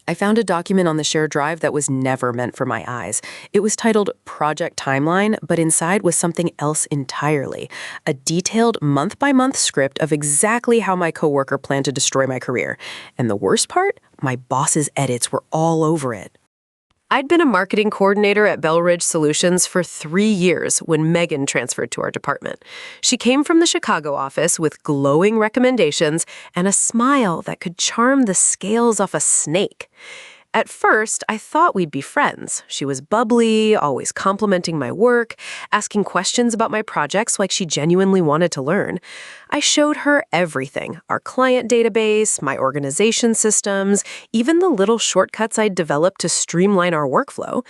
I found a document on the shared drive that was never meant for my eyes. It was titled Project Timeline, but inside was something else entirely. A detailed month-by-month script of exactly how my coworker planned to destroy my career. And the worst part? My boss's edits were all over it. I'd been a marketing coordinator at Bell Ridge Solutions for 3 years when Megan transferred to our department. She came from the Chicago office with glowing recommendations and a smile that could charm the scales off a snake. At first, I thought we'd be friends. She was bubbly, always complimenting my work, asking questions about my projects like she genuinely wanted to learn. I showed her everything, our client database, my organization systems, even the little shortcuts I'd developed to streamline our workflow.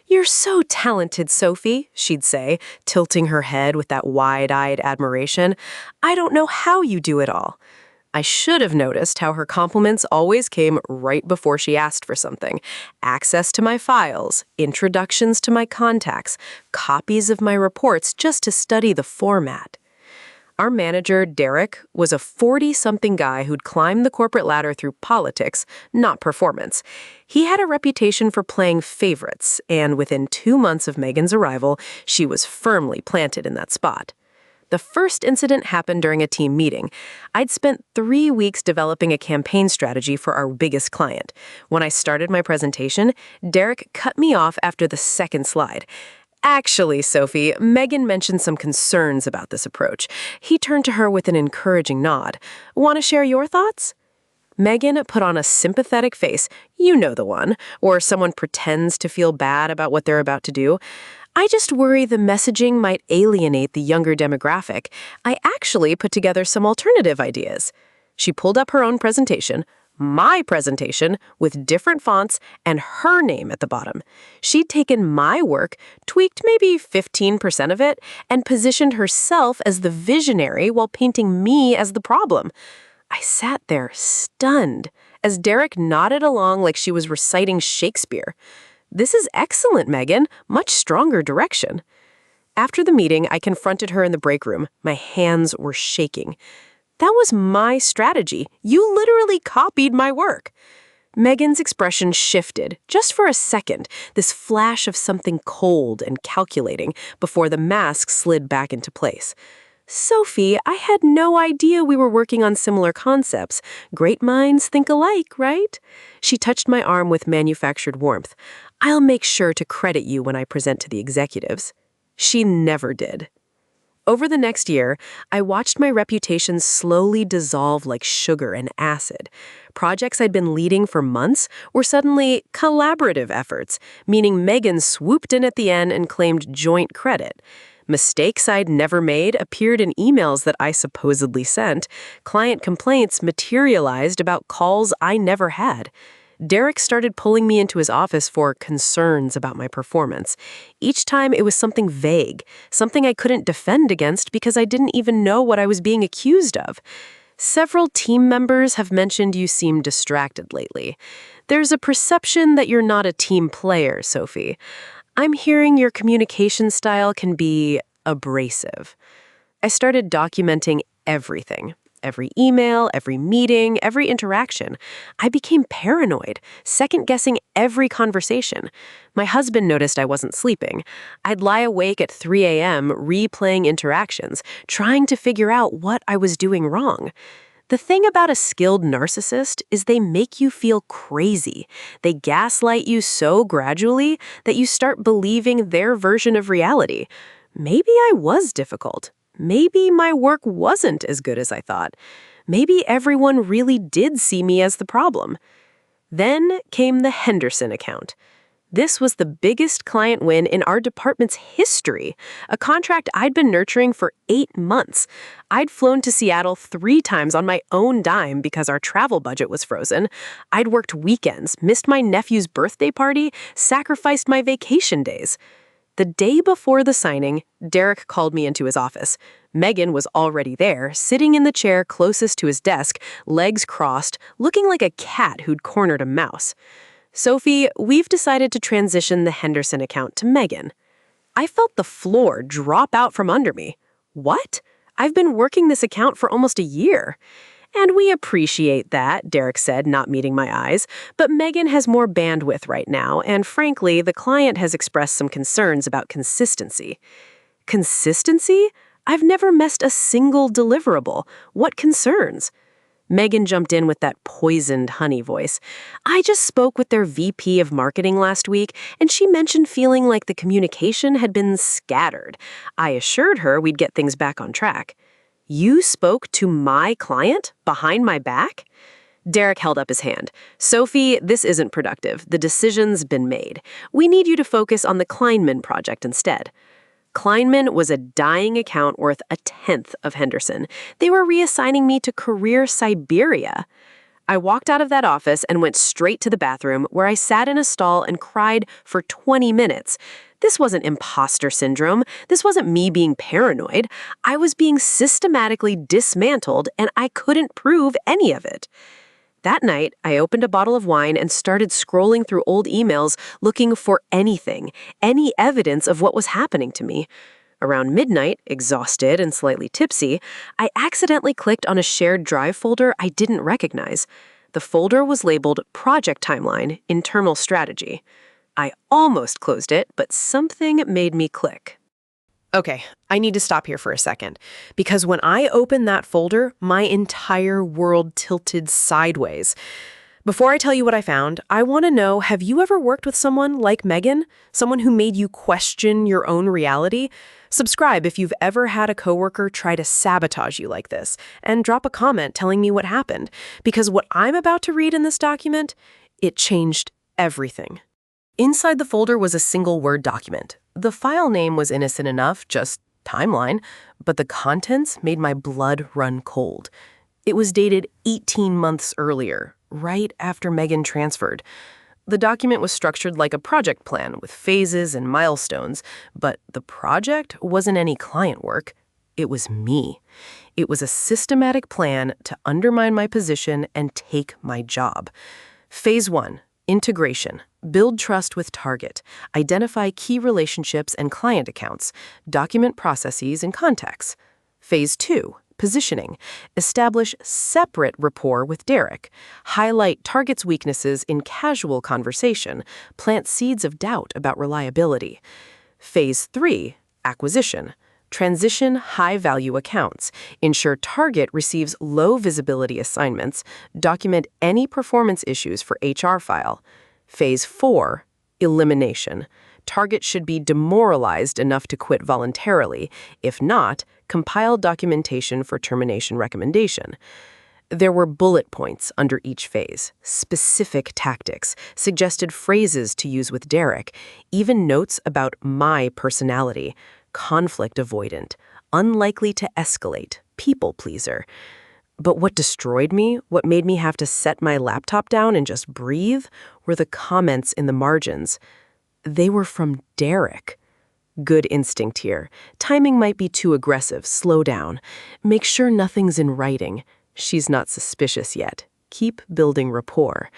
"You're so talented, Sophie," she'd say, tilting her head with that wide-eyed admiration. "I don't know how you do it all." I should have noticed how her compliments always came right before she asked for something. Access to my files, introductions to my contacts, copies of my reports just to study the format. Our manager, Derek, was a 40-something guy who'd climbed the corporate ladder through politics, not performance. He had a reputation for playing favorites, and within 2 months of Megan's arrival, she was firmly planted in that spot. The first incident happened during a team meeting. I'd spent 3 weeks developing a campaign strategy for our biggest client. When I started my presentation, Derek cut me off after the second slide. "Actually, Sophie, Megan mentioned some concerns about this approach." He turned to her with an encouraging nod. "Want to share your thoughts?" Megan put on a sympathetic face, you know the one, or someone pretends to feel bad about what they're about to do. "I just worry the messaging might alienate the younger demographic. I actually put together some alternative ideas." She pulled up her own presentation, my presentation, with different fonts and her name at the bottom. She'd taken my work, tweaked maybe 15% of it, and positioned herself as the visionary while painting me as the problem. I sat there stunned as Derek nodded along like she was reciting Shakespeare. "This is excellent, Megan. Much stronger direction." After the meeting, I confronted her in the break room. My hands were shaking. "That was my strategy. You literally copied my work." Megan's expression shifted, just for a second, this flash of something cold and calculating before the mask slid back into place. "Sophie, I had no idea we were working on similar concepts. Great minds think alike, right?" She touched my arm with manufactured warmth. "I'll make sure to credit you when I present to the executives." She never did. Over the next year, I watched my reputation slowly dissolve like sugar and acid. Projects I'd been leading for months were suddenly collaborative efforts, meaning Megan swooped in at the end and claimed joint credit. Mistakes I'd never made appeared in emails that I supposedly sent. Client complaints materialized about calls I never had. Derek started pulling me into his office for concerns about my performance. Each time it was something vague, something I couldn't defend against because I didn't even know what I was being accused of. "Several team members have mentioned you seem distracted lately. There's a perception that you're not a team player, Sophie. I'm hearing your communication style can be abrasive." I started documenting everything. Every email, every meeting, every interaction. I became paranoid, second-guessing every conversation. My husband noticed I wasn't sleeping. I'd lie awake at 3 a.m. replaying interactions, trying to figure out what I was doing wrong. The thing about a skilled narcissist is they make you feel crazy. They gaslight you so gradually that you start believing their version of reality. Maybe I was difficult. Maybe my work wasn't as good as I thought. Maybe everyone really did see me as the problem. Then came the Henderson account. This was the biggest client win in our department's history, a contract I'd been nurturing for 8 months. I'd flown to Seattle 3 times on my own dime because our travel budget was frozen. I'd worked weekends, missed my nephew's birthday party, sacrificed my vacation days. The day before the signing, Derek called me into his office. Megan was already there, sitting in the chair closest to his desk, legs crossed, looking like a cat who'd cornered a mouse. "Sophie, we've decided to transition the Henderson account to Megan." I felt the floor drop out from under me. What? I've been working this account for almost a year. "And we appreciate that," Derek said, not meeting my eyes. "But Megan has more bandwidth right now, and frankly, the client has expressed some concerns about consistency." Consistency? I've never missed a single deliverable. What concerns? Megan jumped in with that poisoned honey voice. "I just spoke with their VP of marketing last week, and she mentioned feeling like the communication had been scattered. I assured her we'd get things back on track." "You spoke to my client behind my back?" Derek held up his hand. "Sophie, this isn't productive. The decision's been made. We need you to focus on the Kleinman project instead." Kleinman was a dying account worth a tenth of Henderson. They were reassigning me to career Siberia. I walked out of that office and went straight to the bathroom, where I sat in a stall and cried for 20 minutes. This wasn't imposter syndrome. This wasn't me being paranoid. I was being systematically dismantled, and I couldn't prove any of it. That night, I opened a bottle of wine and started scrolling through old emails looking for anything, any evidence of what was happening to me. Around midnight, exhausted and slightly tipsy, I accidentally clicked on a shared drive folder I didn't recognize. The folder was labeled Project Timeline, Internal Strategy. I almost closed it, but something made me click. Okay, I need to stop here for a second, because when I opened that folder, my entire world tilted sideways. Before I tell you what I found, I want to know, have you ever worked with someone like Megan? Someone who made you question your own reality? Subscribe if you've ever had a coworker try to sabotage you like this, and drop a comment telling me what happened, because what I'm about to read in this document, it changed everything. Inside the folder was a single Word document. The file name was innocent enough, just timeline, but the contents made my blood run cold. It was dated 18 months earlier, right after Megan transferred. The document was structured like a project plan with phases and milestones, but the project wasn't any client work. It was me. It was a systematic plan to undermine my position and take my job. Phase 1. Integration. Build trust with target. Identify key relationships and client accounts. Document processes and contacts. Phase 2. Positioning. Establish separate rapport with Derek. Highlight target's weaknesses in casual conversation. Plant seeds of doubt about reliability. Phase 3. Acquisition. Transition high-value accounts. Ensure target receives low-visibility assignments. Document any performance issues for HR file. Phase 4. Elimination. Target should be demoralized enough to quit voluntarily. If not, compile documentation for termination recommendation. There were bullet points under each phase, specific tactics, suggested phrases to use with Derek, even notes about my personality. Conflict avoidant, unlikely to escalate, people pleaser. But what destroyed me, what made me have to set my laptop down and just breathe, were the comments in the margins. They were from Derek. Good instinct here. Timing might be too aggressive. Slow down. Make sure nothing's in writing. She's not suspicious yet. Keep building rapport.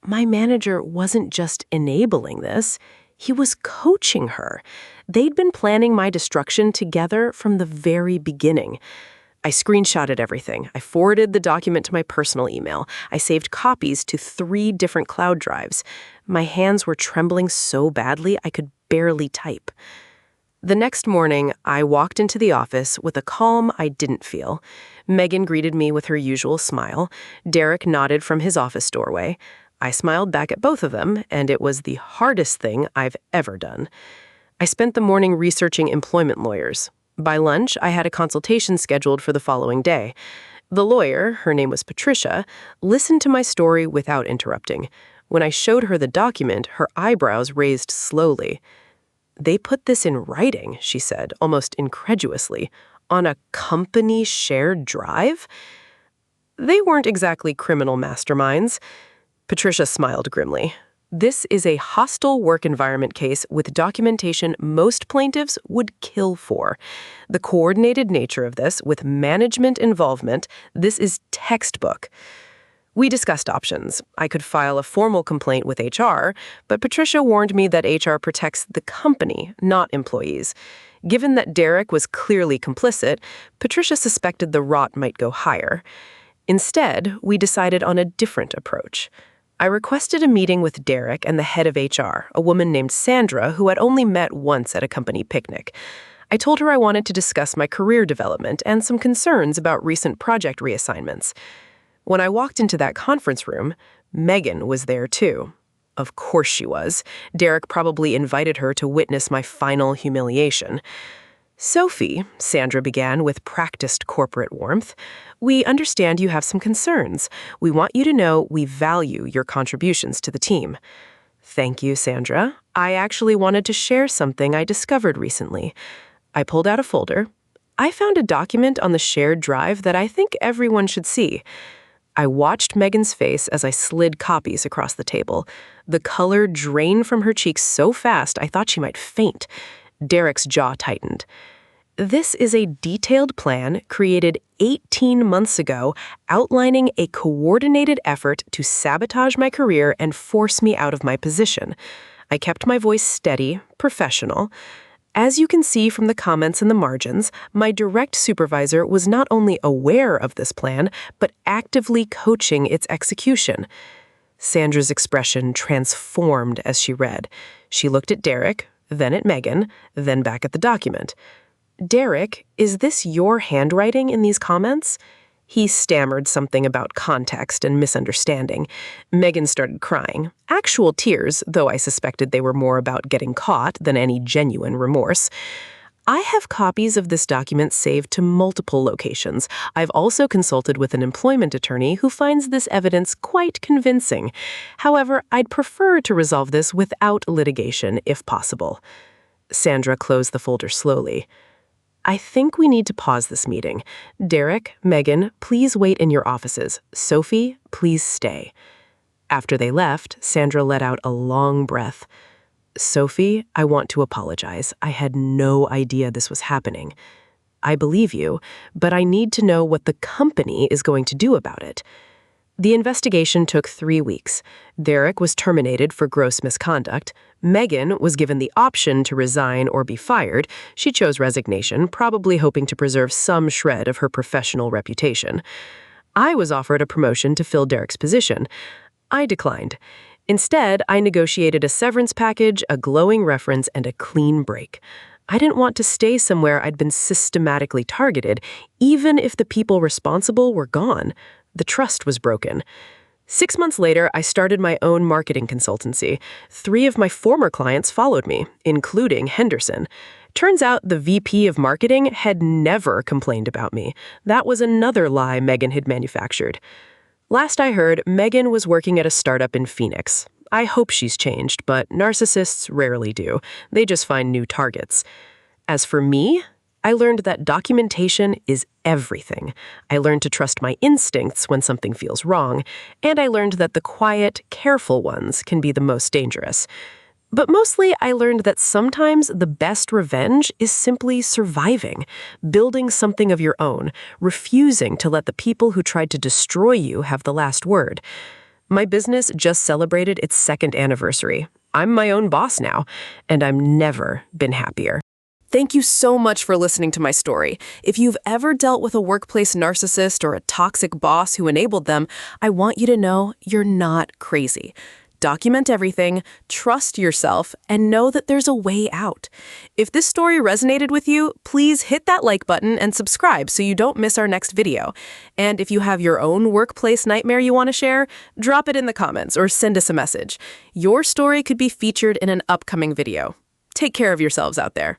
My manager wasn't just enabling this. He was coaching her. They'd been planning my destruction together from the very beginning. I screenshotted everything. I forwarded the document to my personal email. I saved copies to 3 different cloud drives. My hands were trembling so badly I could barely type. The next morning, I walked into the office with a calm I didn't feel. Megan greeted me with her usual smile. Derek nodded from his office doorway. I smiled back at both of them, and it was the hardest thing I've ever done. I spent the morning researching employment lawyers. By lunch, I had a consultation scheduled for the following day. The lawyer, her name was Patricia, listened to my story without interrupting. When I showed her the document, her eyebrows raised slowly. "They put this in writing," she said, almost incredulously, "on a company shared drive?" They weren't exactly criminal masterminds. Patricia smiled grimly. "This is a hostile work environment case with documentation most plaintiffs would kill for. The coordinated nature of this, with management involvement, this is textbook." We discussed options. I could file a formal complaint with HR, but Patricia warned me that HR protects the company, not employees. Given that Derek was clearly complicit, Patricia suspected the rot might go higher. Instead, we decided on a different approach. I requested a meeting with Derek and the head of HR, a woman named Sandra who had only met once at a company picnic. I told her I wanted to discuss my career development and some concerns about recent project reassignments. When I walked into that conference room, Megan was there too. Of course she was. Derek probably invited her to witness my final humiliation. Sophie, Sandra began with practiced corporate warmth, we understand you have some concerns. We want you to know we value your contributions to the team. Thank you, Sandra. I actually wanted to share something I discovered recently. I pulled out a folder. I found a document on the shared drive that I think everyone should see. I watched Megan's face as I slid copies across the table. The color drained from her cheeks so fast I thought she might faint. Derek's jaw tightened. This is a detailed plan created 18 months ago outlining a coordinated effort to sabotage my career and force me out of my position. I kept my voice steady, professional. As you can see from the comments in the margins, my direct supervisor was not only aware of this plan, but actively coaching its execution. Sandra's expression transformed as she read. She looked at Derek, then at Megan, then back at the document. Derek, is this your handwriting in these comments? He stammered something about context and misunderstanding. Megan started crying. Actual tears, though I suspected they were more about getting caught than any genuine remorse. I have copies of this document saved to multiple locations. I've also consulted with an employment attorney who finds this evidence quite convincing. However, I'd prefer to resolve this without litigation, if possible. Sandra closed the folder slowly. I think we need to pause this meeting. Derek, Megan, please wait in your offices. Sophie, please stay. After they left, Sandra let out a long breath. Sophie, I want to apologize. I had no idea this was happening. I believe you, but I need to know what the company is going to do about it. The investigation took 3 weeks. Derek was terminated for gross misconduct. Megan was given the option to resign or be fired. She chose resignation, probably hoping to preserve some shred of her professional reputation. I was offered a promotion to fill Derek's position. I declined. Instead, I negotiated a severance package, a glowing reference, and a clean break. I didn't want to stay somewhere I'd been systematically targeted, even if the people responsible were gone. The trust was broken. 6 months later, I started my own marketing consultancy. 3 of my former clients followed me, including Henderson. Turns out the VP of marketing had never complained about me. That was another lie Megan had manufactured. Last I heard, Megan was working at a startup in Phoenix. I hope she's changed, but narcissists rarely do. They just find new targets. As for me, I learned that documentation is everything. I learned to trust my instincts when something feels wrong, and I learned that the quiet, careful ones can be the most dangerous. But mostly, I learned that sometimes the best revenge is simply surviving, building something of your own, refusing to let the people who tried to destroy you have the last word. My business just celebrated its 2nd anniversary. I'm my own boss now, and I've never been happier. Thank you so much for listening to my story. If you've ever dealt with a workplace narcissist or a toxic boss who enabled them, I want you to know you're not crazy. Document everything, trust yourself, and know that there's a way out. If this story resonated with you, please hit that like button and subscribe so you don't miss our next video. And if you have your own workplace nightmare you want to share, drop it in the comments or send us a message. Your story could be featured in an upcoming video. Take care of yourselves out there.